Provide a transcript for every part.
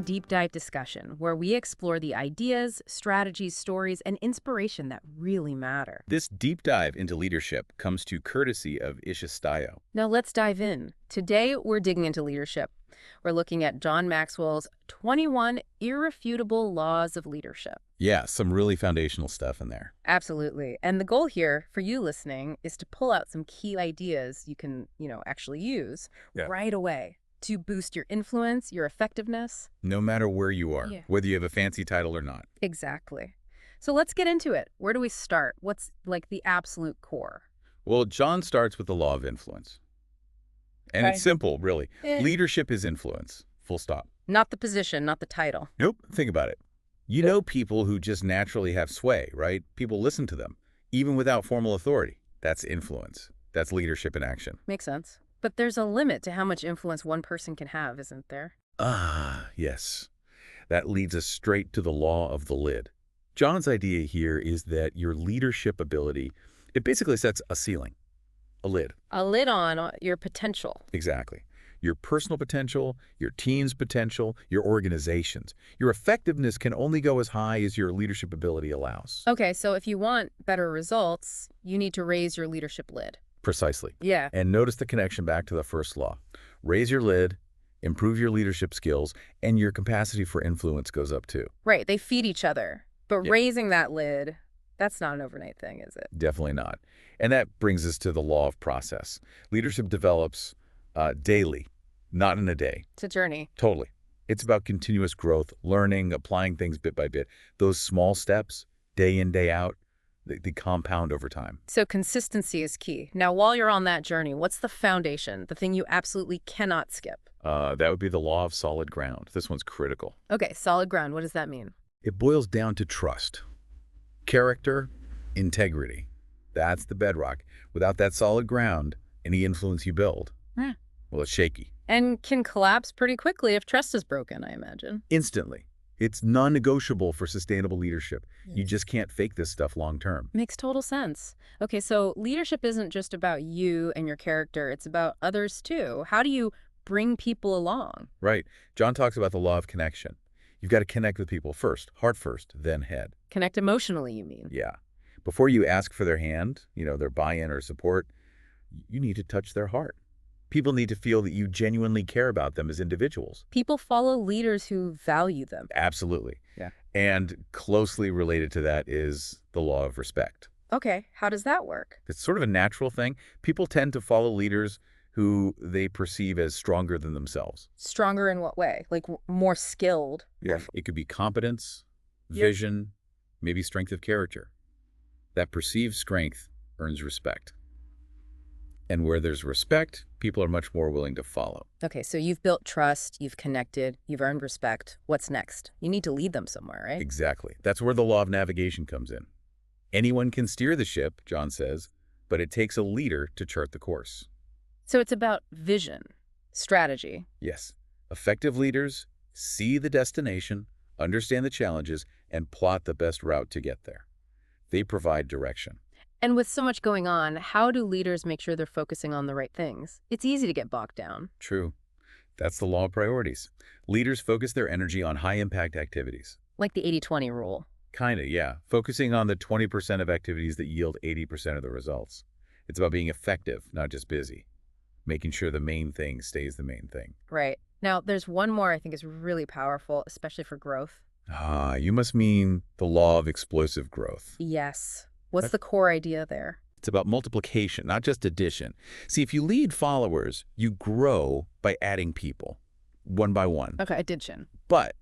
deep dive discussion where we explore the ideas, strategies, stories, and inspiration that really matter. This deep dive into leadership comes to courtesy of Ysh Estayo. Now let's dive in. Today, we're digging into leadership. We're looking at John Maxwell's 21 Irrefutable Laws of Leadership. Yeah, some really foundational stuff in there. Absolutely. And the goal here for you listening is to pull out some key ideas you can, actually use right away to boost your influence, your effectiveness. No matter where you are, whether you have a fancy title or not. Exactly. So let's get into it. Where do we start? What's like the absolute core? Well, John starts with the law of influence. And it's simple, really. Leadership is influence. Full stop. Not the position, not the title. Nope. Think about it. You know people who just naturally have sway, right? People listen to them, even without formal authority. That's influence. That's leadership in action. Makes sense. But there's a limit to how much influence one person can have, isn't there? Ah, yes. That leads us straight to the law of the lid. John's idea here is that your leadership ability, it basically sets a ceiling, a lid. A lid on your potential. Exactly. Your personal potential, your team's potential, your organization's. Your effectiveness can only go as high as your leadership ability allows. Okay, so if you want better results, you need to raise your leadership lid. Precisely. Yeah. And notice the connection back to the first law. Raise your lid, improve your leadership skills, and your capacity for influence goes up too. Right, they feed each other. But raising that lid, that's not an overnight thing, is it? Definitely not. And that brings us to the law of process. Leadership develops daily, not in a day. It's a journey. Totally. It's about continuous growth, learning, applying things bit by bit. Those small steps, day in, day out, they compound over time. So consistency is key. Now, while you're on that journey, what's the foundation, the thing you absolutely cannot skip? That would be the law of solid ground. This one's critical. Okay, solid ground. What does that mean? It boils down to trust, character, integrity. That's the bedrock. Without that solid ground, any influence you build, well, it's shaky. And can collapse pretty quickly if trust is broken, I imagine. Instantly. It's non-negotiable for sustainable leadership. You just can't fake this stuff long term. Makes total sense. Okay, so leadership isn't just about you and your character. It's about others too. How do you bring people along? Right. John talks about the law of connection. You've got to connect with people first, heart first, then head. Connect emotionally, you mean? Yeah. Before you ask for their hand, their buy-in or support, you need to touch their heart. People need to feel that you genuinely care about them as individuals. People follow leaders who value them. Absolutely. Yeah. And closely related to that is the law of respect. Okay, how does that work? It's sort of a natural thing. People tend to follow leaders who they perceive as stronger than themselves. Stronger in what way? Like more skilled? Yeah. It could be competence, vision, maybe strength of character. That perceived strength earns respect. And where there's respect, people are much more willing to follow. Okay, so you've built trust, you've connected, you've earned respect. What's next? You need to lead them somewhere, right? Exactly. That's where the law of navigation comes in. Anyone can steer the ship, John says, but it takes a leader to chart the course. So it's about vision, strategy. Yes. Effective leaders see the destination, understand the challenges, and plot the best route to get there. They provide direction. And with so much going on, how do leaders make sure they're focusing on the right things? It's easy to get bogged down. True. That's the law of priorities. Leaders focus their energy on high-impact activities. Like the 80-20 rule. Kinda, yeah. Focusing on the 20% of activities that yield 80% of the results. It's about being effective, not just busy. Making sure the main thing stays the main thing. Right. Now, there's one more I think is really powerful, especially for growth. Ah, you must mean the law of explosive growth. Yes. What's the core idea there? It's about multiplication, not just addition. See, if you lead followers, you grow by adding people, one by one. Okay, addition. But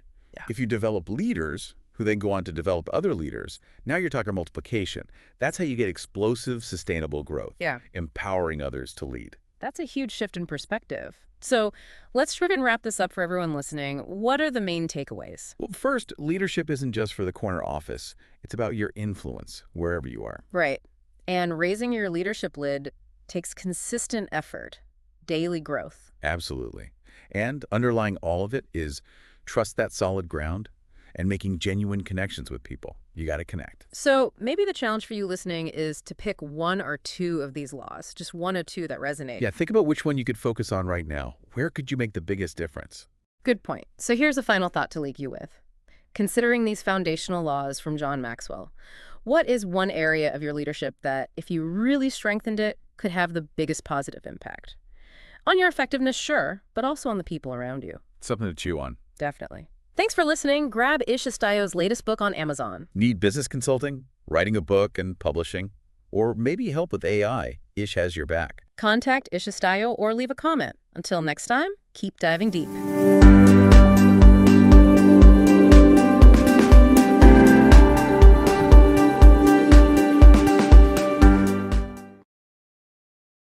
if you develop leaders who then go on to develop other leaders, now you're talking multiplication. That's how you get explosive, sustainable growth. Yeah. Empowering others to lead. That's a huge shift in perspective. So let's try and wrap this up for everyone listening. What are the main takeaways? Well, first, leadership isn't just for the corner office. It's about your influence wherever you are. Right. And raising your leadership lid takes consistent effort, daily growth. Absolutely. And underlying all of it is trust that solid ground and making genuine connections with people. You got to connect. So maybe the challenge for you listening is to pick one or two of these laws, just one or two that resonate. Yeah, think about which one you could focus on right now. Where could you make the biggest difference? Good point. So here's a final thought to leave you with. Considering these foundational laws from John Maxwell, what is one area of your leadership that, if you really strengthened it, could have the biggest positive impact? On your effectiveness, sure, but also on the people around you. Something to chew on. Definitely. Thanks for listening. Grab Ysh Estayo's latest book on Amazon. Need business consulting, writing a book and publishing, or maybe help with AI? Ysh has your back. Contact Ysh Estayo or leave a comment. Until next time, keep diving deep.